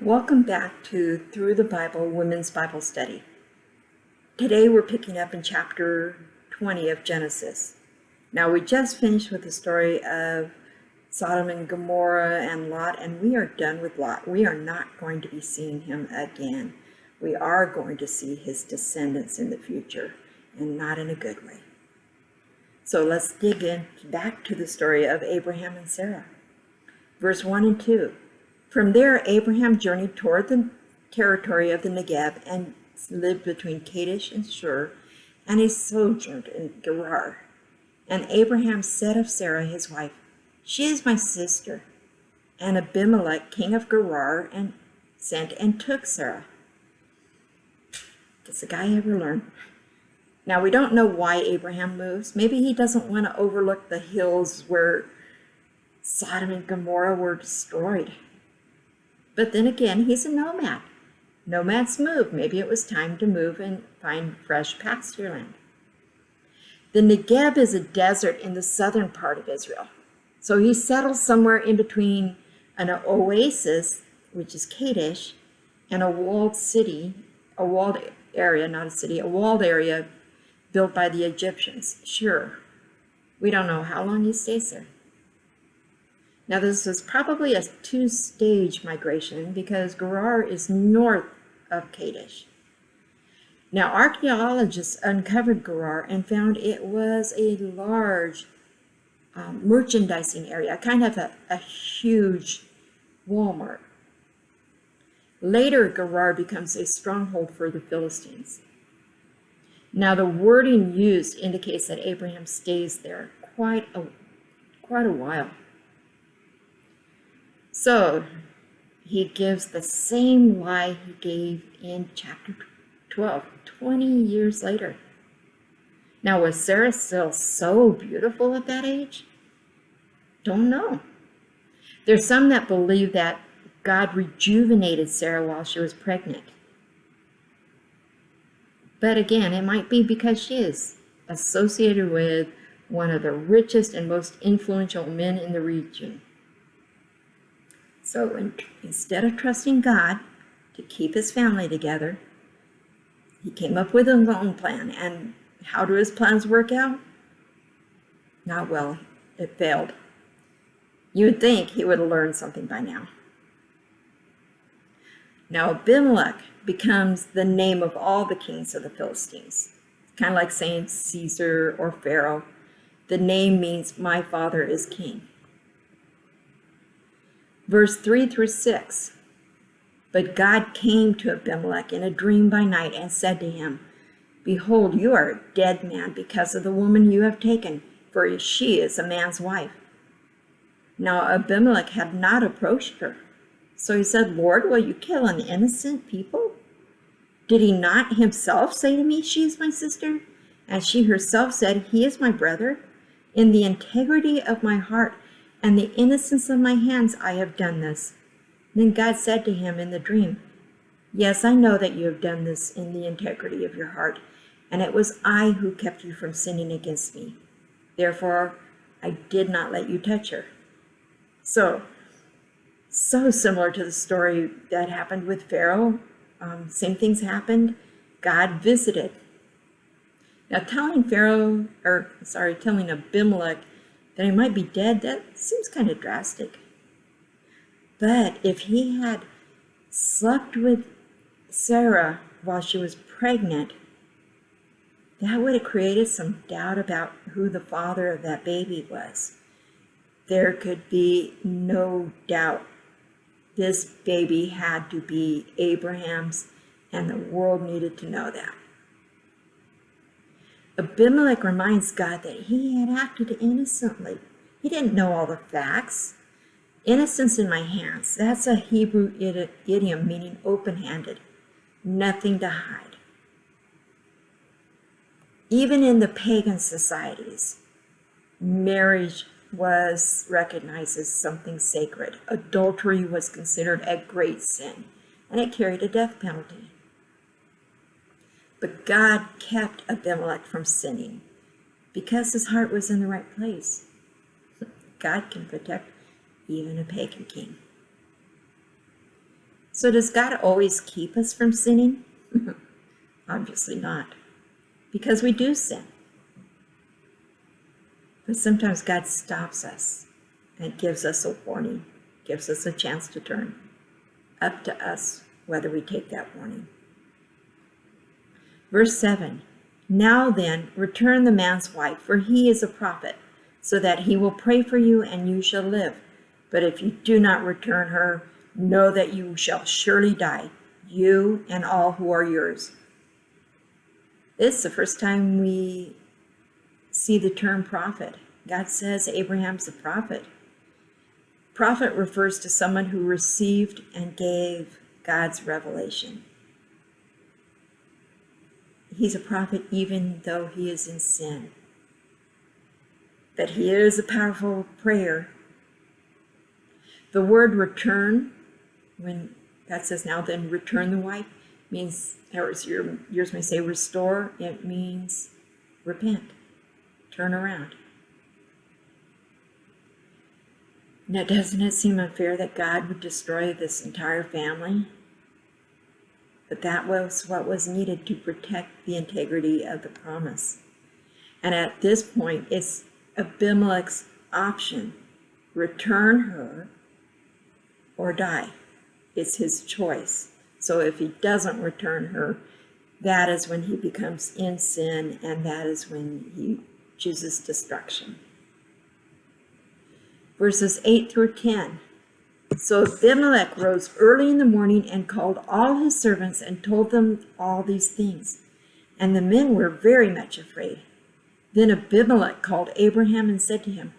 Welcome back to Through the Bible Women's Bible Study. Today we're picking up in chapter 20 of Genesis. Now we just finished with the story of Sodom and Gomorrah and Lot, and we are done with Lot. We are not going to be seeing him again. We are going to see his descendants in the future, and not in a good way. So let's dig in back to the story of Abraham and Sarah. Verse 1 and 2. From there, Abraham journeyed toward the territory of the Negev and lived between Kadesh and Shur, and he sojourned in Gerar. And Abraham said of Sarah his wife, "She is my sister." And Abimelech, king of Gerar, sent and took Sarah. Does the guy ever learn? Now, we don't know why Abraham moves. Maybe he doesn't want to overlook the hills where Sodom and Gomorrah were destroyed. But then again, he's a nomad. Nomads move. Maybe it was time to move and find fresh pasture land. The Negev is a desert in the southern part of Israel. So he settled somewhere in between an oasis, which is Kadesh, and a walled city, a walled area, not a city, a walled area built by the Egyptians. Sure, we don't know how long he stays there. Now, this was probably a two-stage migration because Gerar is north of Kadesh. Now, archaeologists uncovered Gerar and found it was a large merchandising area, kind of a huge Walmart. Later, Gerar becomes a stronghold for the Philistines. Now, the wording used indicates that Abraham stays there quite a while. So he gives the same lie he gave in chapter 12, 20 years later. Now, was Sarah still so beautiful at that age? Don't know. There's some that believe that God rejuvenated Sarah while she was pregnant. But again, it might be because she is associated with one of the richest and most influential men in the region. So instead of trusting God to keep his family together, he came up with a own plan. And how do his plans work out? Not well. It failed. You would think he would have learned something by now. Now Abimelech becomes the name of all the kings of the Philistines. It's kind of like saying Caesar or Pharaoh. The name means my father is king. Verse 3 through 6. But God came to Abimelech in a dream by night and said to him, "Behold, you are a dead man because of the woman you have taken, for she is a man's wife." Now Abimelech had not approached her. So he said, "Lord, will you kill an innocent people? Did he not himself say to me, 'She is my sister'? And she herself said, 'He is my brother'? In the integrity of my heart and the innocence of my hands I have done this." Then God said to him in the dream, "Yes, I know that you have done this in the integrity of your heart, and it was I who kept you from sinning against me. Therefore, I did not let you touch her." So similar to the story that happened with Pharaoh. Same things happened. God visited. Now, telling Abimelech that he might be dead, that seems kind of drastic. But if he had slept with Sarah while she was pregnant, that would have created some doubt about who the father of that baby was. There could be no doubt this baby had to be Abraham's, and the world needed to know that. Abimelech reminds God that he had acted innocently. He didn't know all the facts. Innocence in my hands, that's a Hebrew idiom meaning open-handed, nothing to hide. Even in the pagan societies, marriage was recognized as something sacred. Adultery was considered a great sin, and it carried a death penalty. But God kept Abimelech from sinning because his heart was in the right place. God can protect even a pagan king. So does God always keep us from sinning? Obviously not, because we do sin. But sometimes God stops us and gives us a warning, gives us a chance to turn. Up to us whether we take that warning. Verse 7, now then, return the man's wife, for he is a prophet, so that he will pray for you and you shall live. But if you do not return her, know that you shall surely die, you and all who are yours. This is the first time we see the term prophet. God says Abraham's a prophet. Prophet refers to someone who received and gave God's revelation. He's a prophet even though he is in sin. But he is a powerful prayer. The word return, when God says, now then return the wife, means, or yours may say restore, it means repent, turn around. Now, doesn't it seem unfair that God would destroy this entire family? But that was what was needed to protect the integrity of the promise. And at this point, it's Abimelech's option. Return her or die. It's his choice. So if he doesn't return her, that is when he becomes in sin, and that is when he chooses destruction. Verses 8 through 10. So Abimelech rose early in the morning and called all his servants and told them all these things. And the men were very much afraid. Then Abimelech called Abraham and said to him,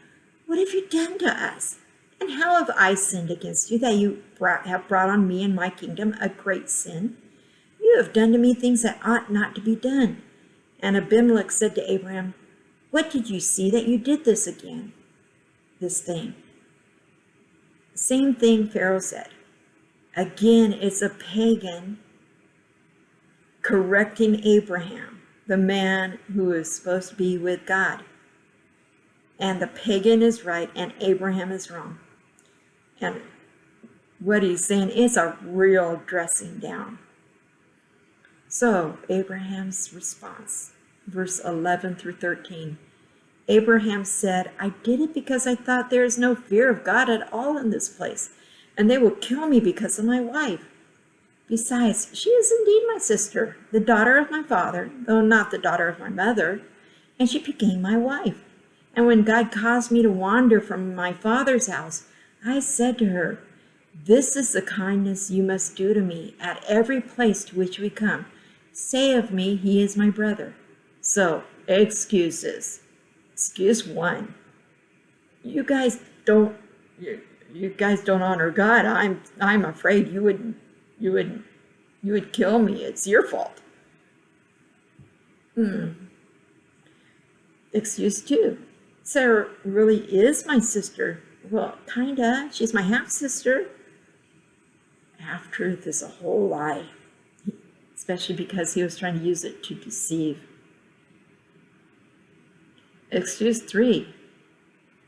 what have you done to us? And how have I sinned against you, that you have brought on me and my kingdom a great sin? You have done to me things that ought not to be done. And Abimelech said to Abraham, what did you see that you did this again? This thing. Same thing Pharaoh said. Again, it's a pagan correcting Abraham, the man who is supposed to be with God. And the pagan is right and Abraham is wrong. And what he's saying is a real dressing down. So, Abraham's response, verse 11 through 13. Abraham said, I did it because I thought there is no fear of God at all in this place, and they will kill me because of my wife. Besides, she is indeed my sister, the daughter of my father, though not the daughter of my mother, and she became my wife. And when God caused me to wander from my father's house, I said to her, this is the kindness you must do to me at every place to which we come. Say of me, he is my brother. So, excuses. Excuse one. You guys don't honor God. I'm afraid you would kill me. It's your fault. Excuse two. Sarah really is my sister. Well, kinda. She's my half-sister. Half-truth is a whole lie, especially because he was trying to use it to deceive. Excuse three.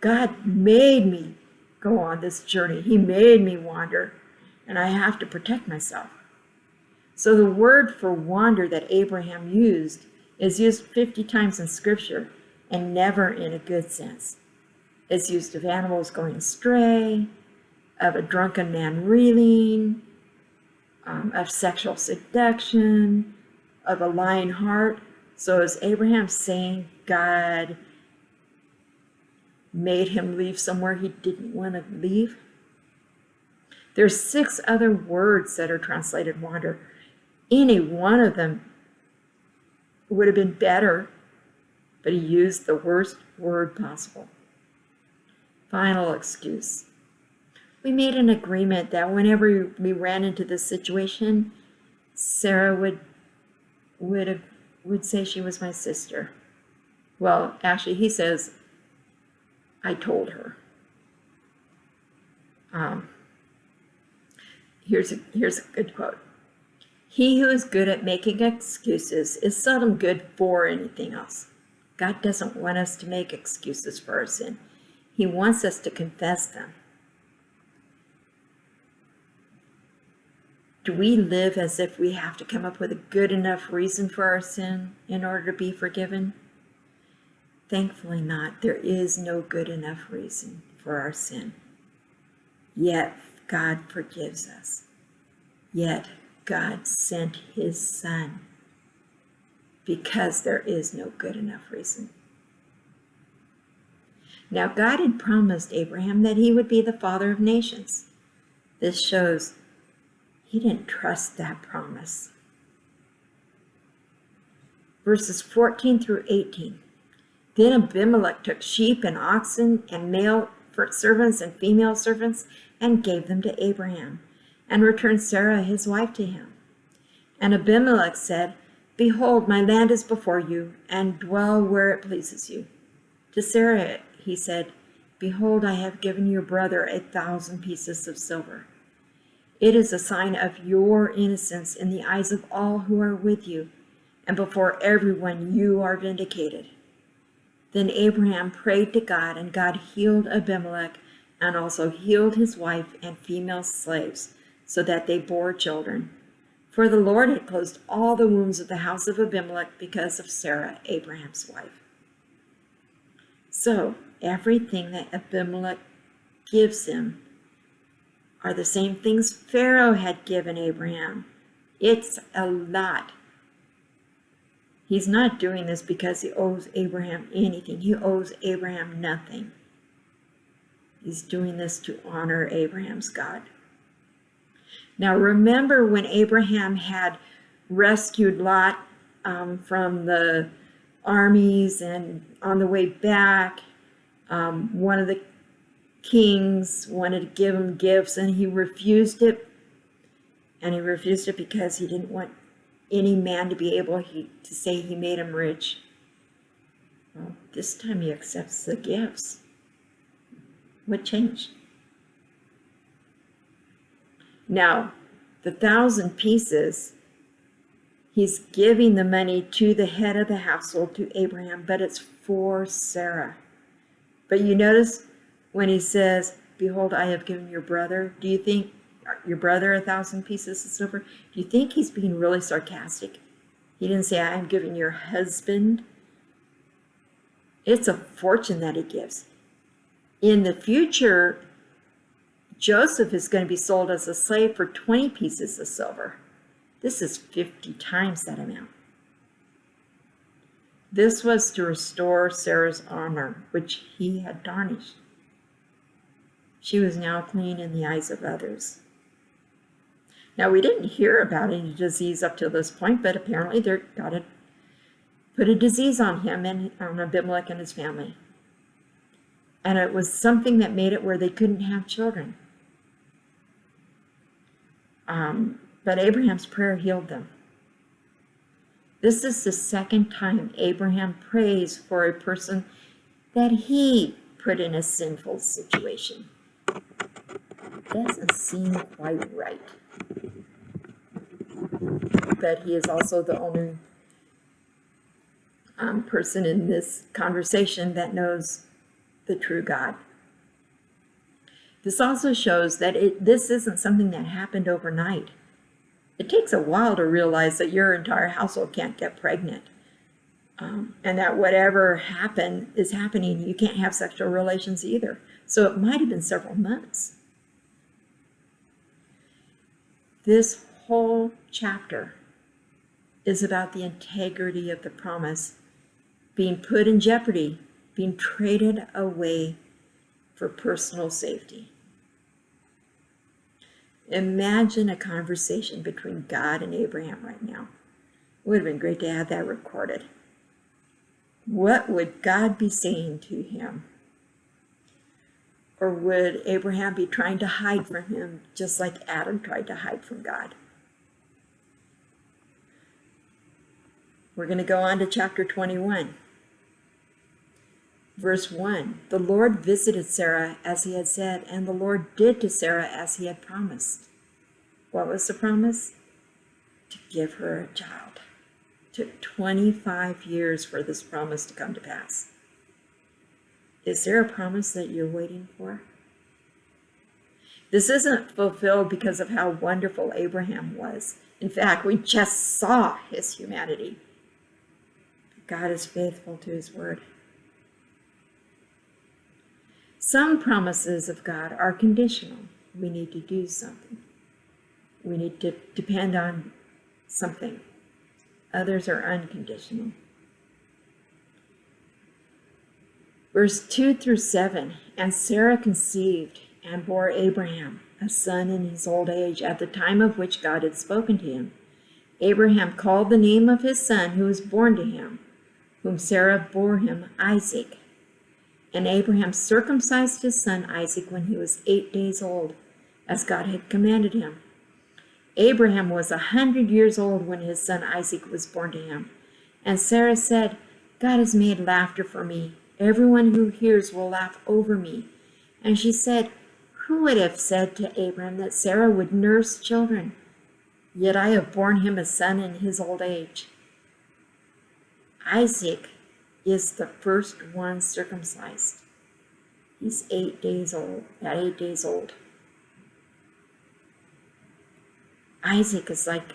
God made me go on this journey. He made me wander, and I have to protect myself. So the word for wander that Abraham used is used 50 times in Scripture, and never in a good sense. It's used of animals going astray, of a drunken man reeling, of sexual seduction, of a lying heart. So is Abraham saying God made him leave somewhere he didn't want to leave? There's 6 other words that are translated wander. Any one of them would have been better, but he used the worst word possible. Final excuse. We made an agreement that whenever we ran into this situation, Sarah would say she was my sister. Well, actually, he says, I told her. Here's a good quote. He who is good at making excuses is seldom good for anything else. God doesn't want us to make excuses for our sin. He wants us to confess them. Do we live as if we have to come up with a good enough reason for our sin in order to be forgiven? Thankfully not. There is no good enough reason for our sin. Yet God forgives us. Yet God sent his Son because there is no good enough reason. Now God had promised Abraham that he would be the father of nations. This shows he didn't trust that promise. Verses 14 through 18. Then Abimelech took sheep and oxen and male servants and female servants and gave them to Abraham, and returned Sarah his wife to him. And Abimelech said, Behold, my land is before you, and dwell where it pleases you. To Sarah he said, Behold, I have given your brother 1,000 pieces of silver. It is a sign of your innocence in the eyes of all who are with you, and before everyone you are vindicated. Then Abraham prayed to God, and God healed Abimelech, and also healed his wife and female slaves, so that they bore children. For the Lord had closed all the wombs of the house of Abimelech because of Sarah, Abraham's wife. So, everything that Abimelech gives him are the same things Pharaoh had given Abraham. It's a lot. He's not doing this because he owes Abraham anything. He owes Abraham nothing. He's doing this to honor Abraham's God. Now remember when Abraham had rescued Lot from the armies, and on the way back, one of the kings wanted to give him gifts, and he refused it. And he refused it because he didn't want any man to be able to say he made him rich. Well, this time he accepts the gifts. What changed? Now, the 1,000 pieces, he's giving the money to the head of the household, to Abraham, but it's for Sarah. But you notice when he says, Behold, I have given your brother, do you think your brother 1,000 pieces of silver? Do you think he's being really sarcastic? He didn't say, I am giving your husband. It's a fortune that he gives. In the future, Joseph is going to be sold as a slave for 20 pieces of silver. This is 50 times that amount. This was to restore Sarah's honor, which he had tarnished. She was now clean in the eyes of others. Now, we didn't hear about any disease up to this point, but apparently God had put a disease on him and on Abimelech and his family. And it was something that made it where they couldn't have children. But Abraham's prayer healed them. This is the second time Abraham prays for a person that he put in a sinful situation. Doesn't seem quite right. But he is also the only person in this conversation that knows the true God. This also shows that this isn't something that happened overnight. It takes a while to realize that your entire household can't get pregnant. And that whatever is happening, you can't have sexual relations either. So it might have been several months. This whole chapter is about the integrity of the promise being put in jeopardy, being traded away for personal safety. Imagine a conversation between God and Abraham right now. It would have been great to have that recorded. What would God be saying to him? Or would Abraham be trying to hide from him, just like Adam tried to hide from God? We're going to go on to chapter 21. Verse 1, the Lord visited Sarah as he had said, and the Lord did to Sarah as he had promised. What was the promise? To give her a child. It took 25 years for this promise to come to pass. Is there a promise that you're waiting for? This isn't fulfilled because of how wonderful Abraham was. In fact, we just saw his humanity. God is faithful to his word. Some promises of God are conditional. We need to do something. We need to depend on something. Others are unconditional. Verse 2 through 7, and Sarah conceived and bore Abraham a son in his old age at the time of which God had spoken to him. Abraham called the name of his son who was born to him, whom Sarah bore him, Isaac. And Abraham circumcised his son Isaac when he was 8 days old, as God had commanded him. Abraham was 100 years old when his son Isaac was born to him. And Sarah said, God has made laughter for me. Everyone who hears will laugh over me. And she said, who would have said to Abraham that Sarah would nurse children? Yet I have borne him a son in his old age. Isaac is the first one circumcised. He's 8 days old, at 8 days old. Isaac is like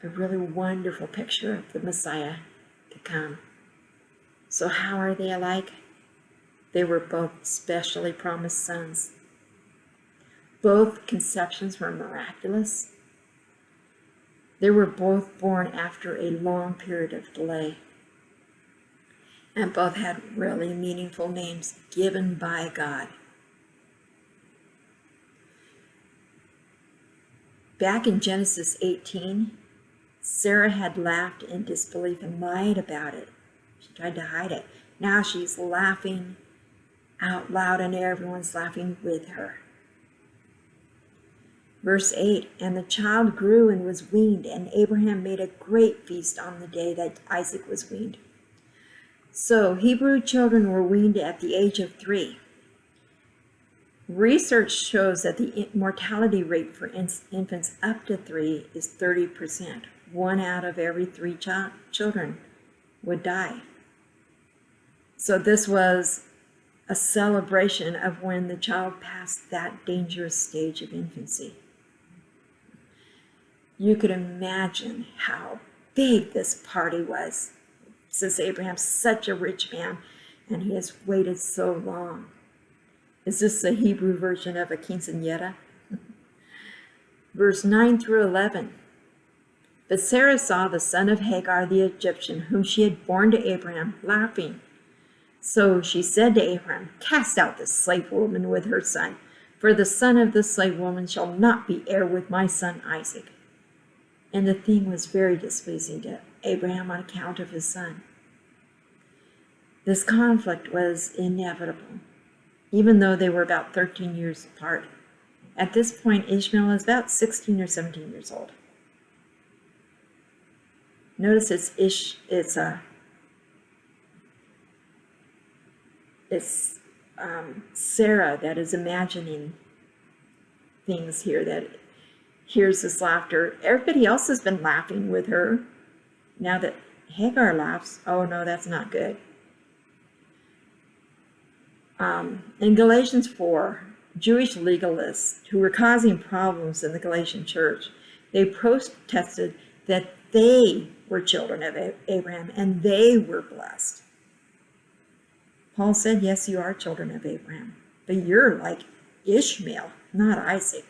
a really wonderful picture of the Messiah to come. So how are they alike? They were both specially promised sons. Both conceptions were miraculous. They were both born after a long period of delay. And both had really meaningful names given by God. Back in Genesis 18, Sarah had laughed in disbelief and lied about it. She tried to hide it. Now she's laughing out loud and everyone's laughing with her. Verse 8, and the child grew and was weaned, and Abraham made a great feast on the day that Isaac was weaned. So Hebrew children were weaned at the age of 3. Research shows that the mortality rate for infants up to 3 is 30%. 1 out of every 3 children would die. So this was a celebration of when the child passed that dangerous stage of infancy. You could imagine how big this party was, since Abraham's such a rich man and he has waited so long. Is this the Hebrew version of a quinceañera? Verse 9 through 11. But Sarah saw the son of Hagar the Egyptian, whom she had borne to Abraham, laughing. So she said to Abraham, cast out this slave woman with her son, for the son of the slave woman shall not be heir with my son Isaac. And the thing was very displeasing to Abraham on account of his son. This conflict was inevitable, even though they were about 13 years apart. At this point, Ishmael is about 16 or 17 years old. Notice it's Sarah that is imagining things here, that hears this laughter. Everybody else has been laughing with her. Now that Hagar laughs, oh no, that's not good. In Galatians 4, Jewish legalists who were causing problems in the Galatian church, they protested that they were children of Abraham and they were blessed. Paul said, yes, you are children of Abraham, but you're like Ishmael, not Isaac.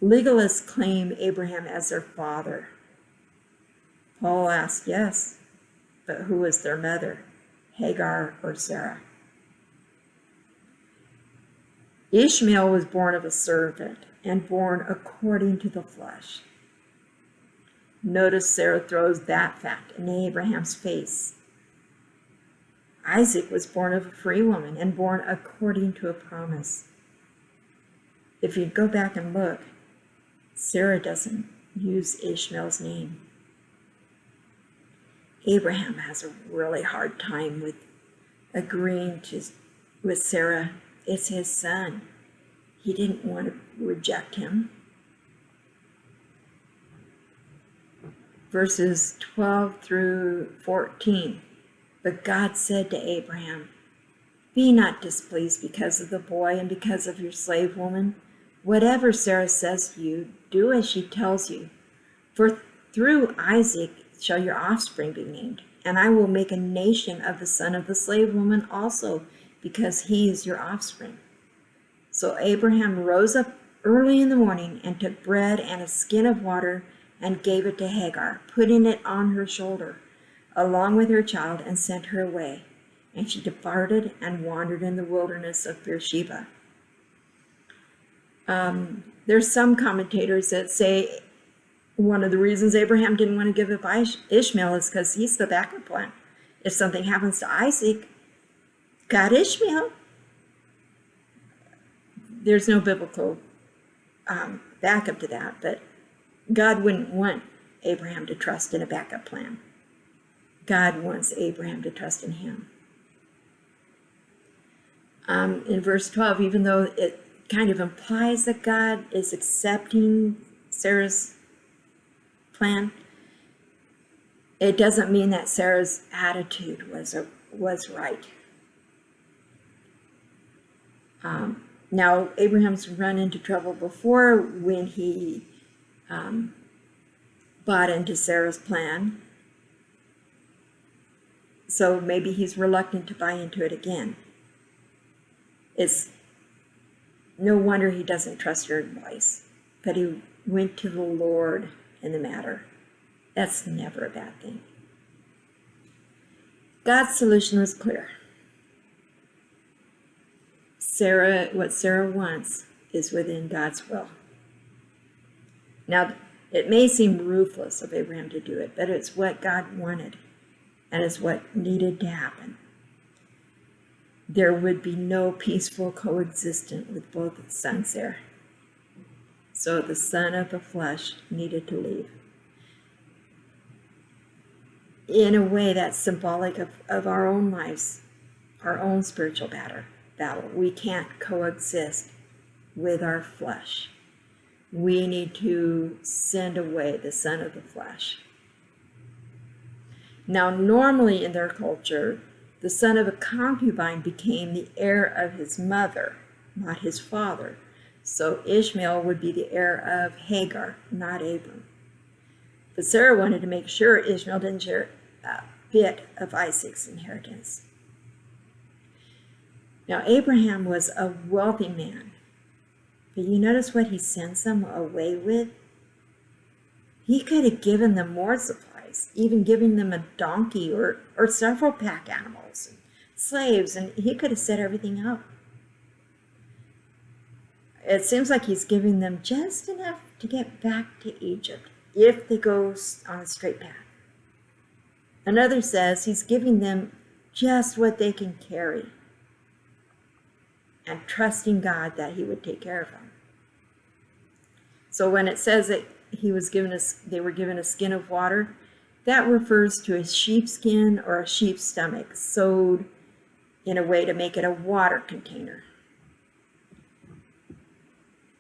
Legalists claim Abraham as their father. Paul asked, yes, but who was their mother, Hagar or Sarah? Ishmael was born of a servant and born according to the flesh. Notice Sarah throws that fact in Abraham's face. Isaac was born of a free woman and born according to a promise. If you go back and look, Sarah doesn't use Ishmael's name. Abraham has a really hard time with agreeing with Sarah. It's his son. He didn't want to reject him. Verses 12 through 14. But God said to Abraham, Be not displeased because of the boy and because of your slave woman. Whatever Sarah says to you, do as she tells you. For through Isaac shall your offspring be named, and I will make a nation of the son of the slave woman also, because he is your offspring. So Abraham rose up early in the morning and took bread and a skin of water and gave it to Hagar, putting it on her shoulder, along with her child, and sent her away. And she departed and wandered in the wilderness of Beersheba. There's some commentators that say one of the reasons Abraham didn't want to give up Ishmael is because he's the backup plan. If something happens to Isaac, got Ishmael. There's no biblical backup to that, but God wouldn't want Abraham to trust in a backup plan. God wants Abraham to trust in him. In verse 12, even though it kind of implies that God is accepting Sarah's plan, it doesn't mean that Sarah's attitude was right. Now, Abraham's run into trouble before when he bought into Sarah's plan. So maybe he's reluctant to buy into it again. It's no wonder he doesn't trust her advice, but he went to the Lord in the matter. That's never a bad thing. God's solution was clear. What Sarah wants is within God's will. Now, it may seem ruthless of Abraham to do it, but it's what God wanted, and it's what needed to happen. There would be no peaceful coexistence with both sons there. So the son of the flesh needed to leave. In a way, that's symbolic of our own lives, our own spiritual battle. We can't coexist with our flesh. We need to send away the son of the flesh. Now, normally in their culture, the son of a concubine became the heir of his mother, not his father. So Ishmael would be the heir of Hagar, not Abram. But Sarah wanted to make sure Ishmael didn't share a bit of Isaac's inheritance. Now, Abraham was a wealthy man, but you notice what he sends them away with? He could have given them more supplies, even giving them a donkey or several pack animals, and slaves, and he could have set everything up. It seems like he's giving them just enough to get back to Egypt if they go on a straight path. Another says he's giving them just what they can carry and trusting God that he would take care of them. So when it says that they were given a skin of water, that refers to a sheepskin or a sheep's stomach sewed in a way to make it a water container.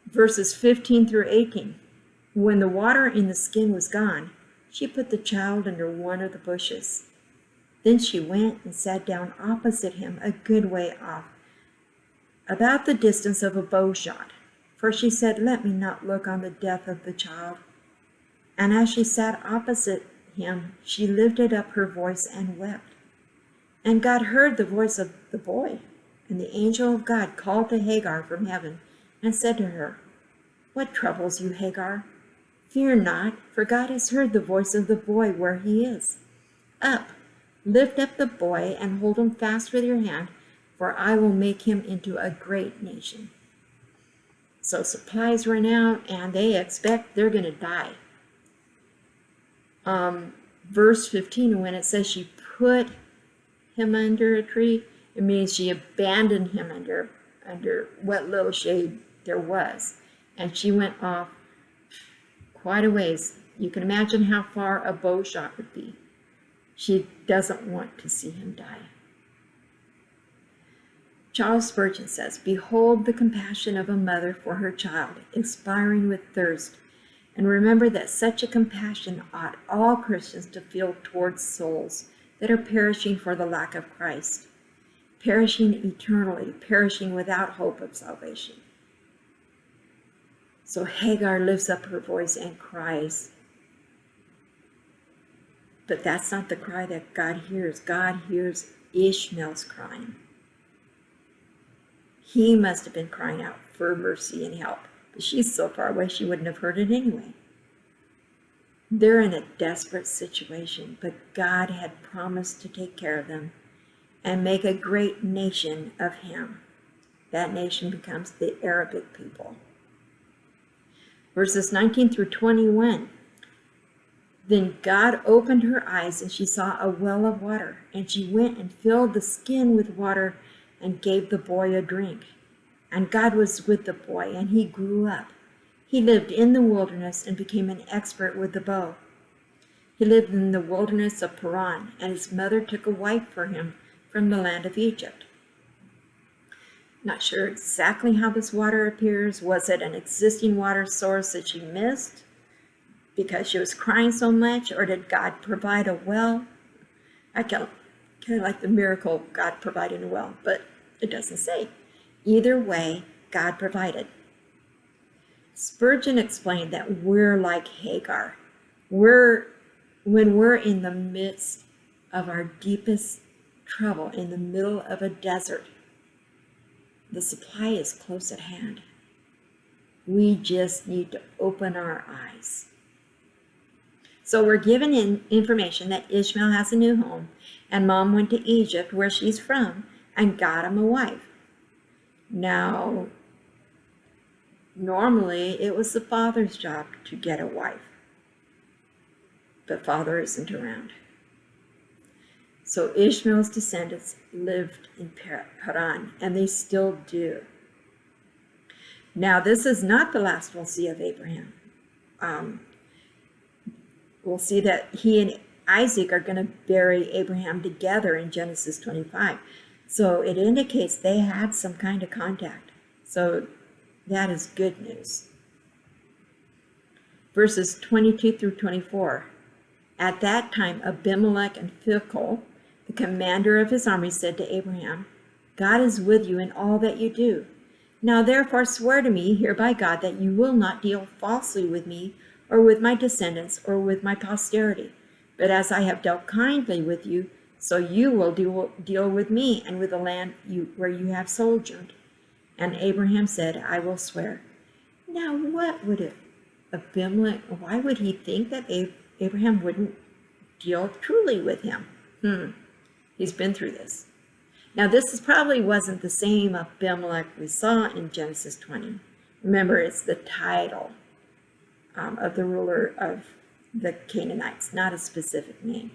Verses 15 through 18. When the water in the skin was gone, she put the child under one of the bushes. Then she went and sat down opposite him a good way off, about the distance of a bow shot. For she said, "Let me not look on the death of the child." And as she sat opposite him, she lifted up her voice and wept. And God heard the voice of the boy. And the angel of God called to Hagar from heaven and said to her, "What troubles you, Hagar? Fear not, for God has heard the voice of the boy where he is. Up, lift up the boy and hold him fast with your hand, for I will make him into a great nation." So supplies run out, and they expect they're going to die. Verse 15, when it says she put him under a tree, it means she abandoned him under what little shade there was. And she went off quite a ways. You can imagine how far a bow shot would be. She doesn't want to see him die. Charles Spurgeon says, "Behold the compassion of a mother for her child, expiring with thirst, and remember that such a compassion ought all Christians to feel towards souls that are perishing for the lack of Christ. perishing eternally, perishing without hope of salvation. So Hagar lifts up her voice and cries. But that's not the cry that God hears. God hears Ishmael's crying. He must have been crying out for mercy and help. But she's so far away, she wouldn't have heard it anyway. They're in a desperate situation, but God had promised to take care of them and make a great nation of him. That nation becomes the Arabic people. Verses 19 through 21. Then God opened her eyes, and she saw a well of water, and she went and filled the skin with water and gave the boy a drink. And God was with the boy, and he grew up. He lived in the wilderness and became an expert with the bow. He lived in the wilderness of Paran, and his mother took a wife for him from the land of Egypt. Not sure exactly how this water appears. Was it an existing water source that she missed because she was crying so much, or did God provide a well? I kind of like the miracle of God providing a well, but it doesn't say. Either way, God provided. Spurgeon explained that we're like Hagar. When we're in the midst of our deepest trouble, in the middle of a desert, the supply is close at hand. We just need to open our eyes. So we're given information that Ishmael has a new home, and Mom went to Egypt, where she's from, and got him a wife. Now, normally it was the father's job to get a wife, but father isn't around. So Ishmael's descendants lived in Paran, and they still do. Now, this is not the last we'll see of Abraham. We'll see that he and Isaac are going to bury Abraham together in Genesis 25. So it indicates they had some kind of contact. So that is good news. Verses 22 through 24. At that time, Abimelech and Phicol, the commander of his army, said to Abraham, God is with you in all that you do. Now therefore swear to me here by God that you will not deal falsely with me, or with my descendants, or with my posterity. But as I have dealt kindly with you, so you will deal with me and with the land where you have sojourned. And Abraham said, I will swear. Now what would Abimelech, why would he think that Abraham wouldn't deal truly with him? He's been through this. Now this probably wasn't the same Abimelech we saw in Genesis 20. Remember, it's the title of the ruler of the Canaanites, not a specific name.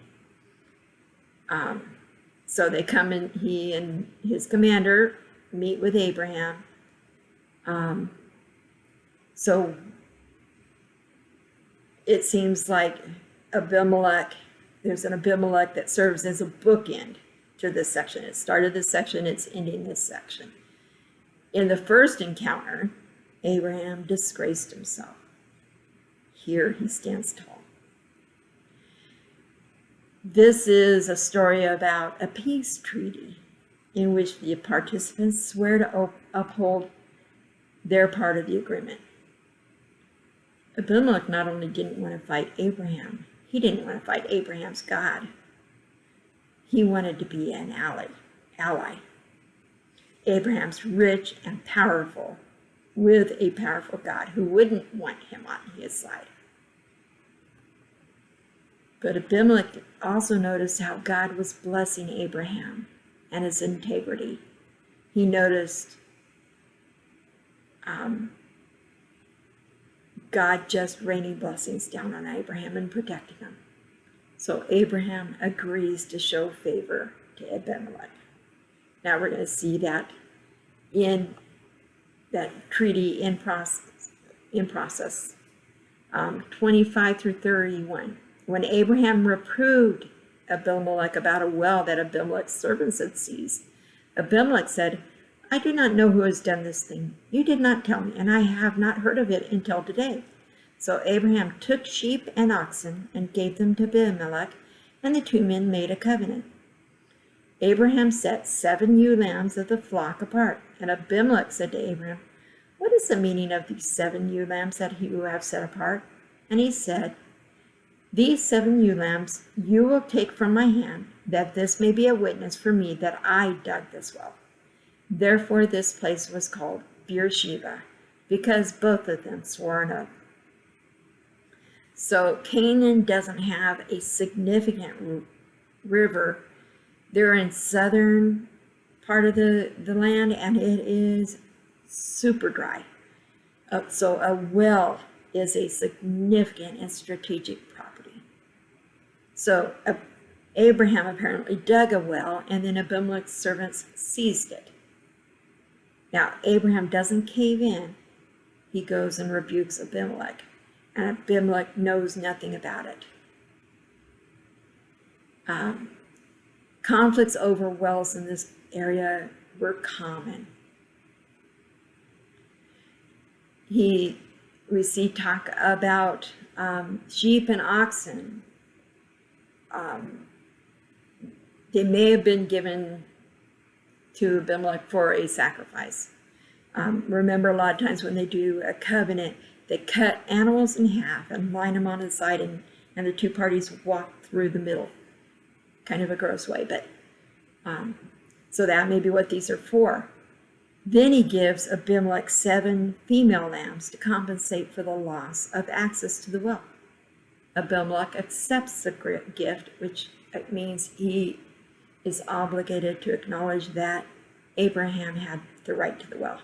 So they come in, he and his commander meet with Abraham. So it seems like Abimelech, there's an Abimelech that serves as a bookend to this section. It started this section, it's ending this section. In the first encounter, Abraham disgraced himself. Here he stands tall. This is a story about a peace treaty in which the participants swear to uphold their part of the agreement. Abimelech not only didn't want to fight Abraham, he didn't want to fight Abraham's God. He wanted to be an ally. Abraham's rich and powerful, with a powerful God who wouldn't want him on his side. But Abimelech also noticed how God was blessing Abraham and his integrity. He noticed God just raining blessings down on Abraham and protecting him. So Abraham agrees to show favor to Abimelech. Now we're going to see that in that treaty in process. 25 through 31. When Abraham reproved Abimelech about a well that Abimelech's servants had seized, Abimelech said, I do not know who has done this thing. You did not tell me, and I have not heard of it until today. So Abraham took sheep and oxen and gave them to Abimelech, and the two men made a covenant. Abraham set 7 ewe lambs of the flock apart, and Abimelech said to Abraham, "What is the meaning of these 7 ewe lambs that you have set apart?" And he said, "These 7 ewe lambs you will take from my hand, that this may be a witness for me that I dug this well." Therefore this place was called Beersheba, because both of them swore an oath. So Canaan doesn't have a significant river. They're in southern part of the land, and it is super dry. So a well is a significant and strategic property. So Abraham apparently dug a well, and then Abimelech's servants seized it. Now, Abraham doesn't cave in. He goes and rebukes Abimelech, and Abimelech knows nothing about it. Conflicts over wells in this area were common. We see talk about sheep and oxen. They may have been given to Abimelech for a sacrifice. Remember, a lot of times when they do a covenant, they cut animals in half and line them on the side, and the two parties walk through the middle. Kind of a gross way, but so that may be what these are for. Then he gives Abimelech 7 female lambs to compensate for the loss of access to the well. Abimelech accepts the gift, which means he is obligated to acknowledge that Abraham had the right to the well.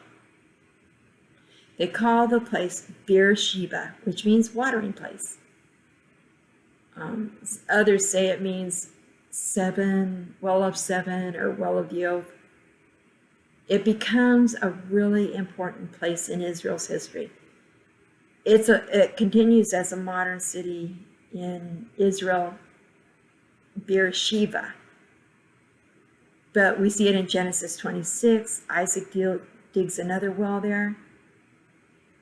They call the place Beersheba, which means watering place. Others say it means 7, well of 7, or well of the oath. It becomes a really important place in Israel's history. It continues as a modern city in Israel, Beersheba. But we see it in Genesis 26. Isaac digs another well there.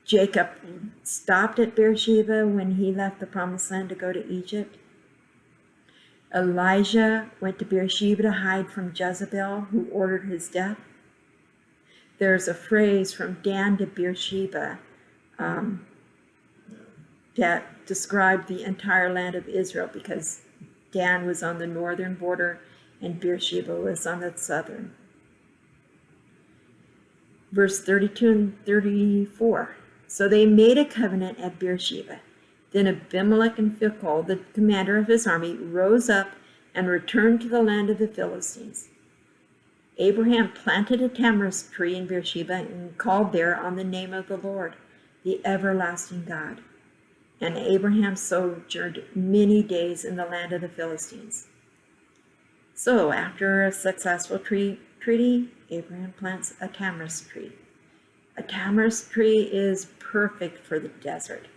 Jacob stopped at Beersheba when he left the promised land to go to Egypt. Elijah went to Beersheba to hide from Jezebel, who ordered his death. There's a phrase from Dan to Beersheba that described the entire land of Israel, because Dan was on the northern border and Beersheba was on the southern. Verse 32 and 34. So they made a covenant at Beersheba. Then Abimelech and Phicol, the commander of his army, rose up and returned to the land of the Philistines. Abraham planted a tamarisk tree in Beersheba and called there on the name of the Lord, the everlasting God. And Abraham sojourned many days in the land of the Philistines. So after a successful treaty, Abraham plants a tamarisk tree. A tamarisk tree is perfect for the desert.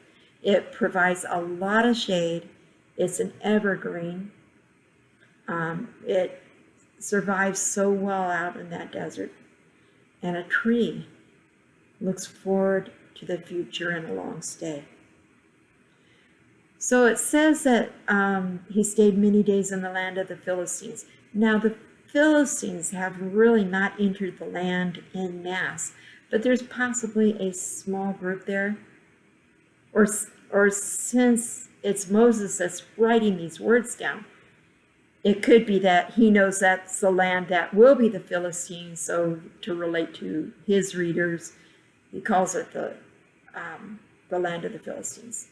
It provides a lot of shade. It's an evergreen. It survives so well out in that desert. And a tree looks forward to the future and a long stay. So it says that he stayed many days in the land of the Philistines. Now the Philistines have really not entered the land en masse, but there's possibly a small group there. Or since it's Moses that's writing these words down, it could be that he knows that's the land that will be the Philistines, so to relate to his readers, he calls it the land of the Philistines.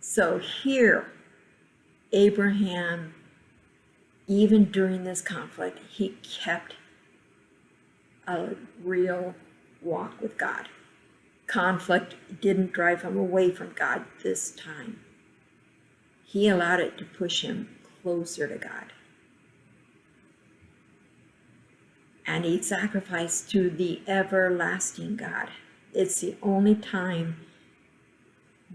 So here, Abraham, even during this conflict, he kept a real walk with God. Conflict didn't drive him away from God this time. He allowed it to push him closer to God. And he sacrificed to the everlasting God. It's the only time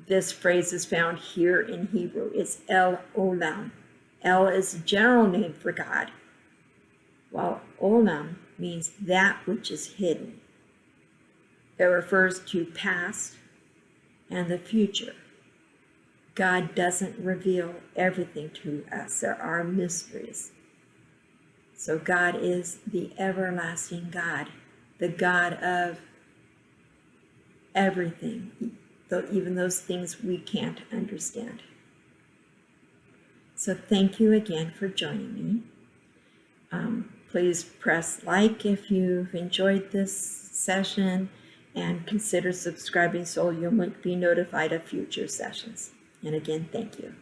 this phrase is found here in Hebrew. It's El Olam. El is a general name for God, while Olam means that which is hidden. It refers to past and the future. God doesn't reveal everything to us. There are mysteries. So God is the everlasting God, the God of everything, even those things we can't understand. So thank you again for joining me. Please press like if you've enjoyed this session, and consider subscribing so you'll be notified of future sessions. And again, thank you.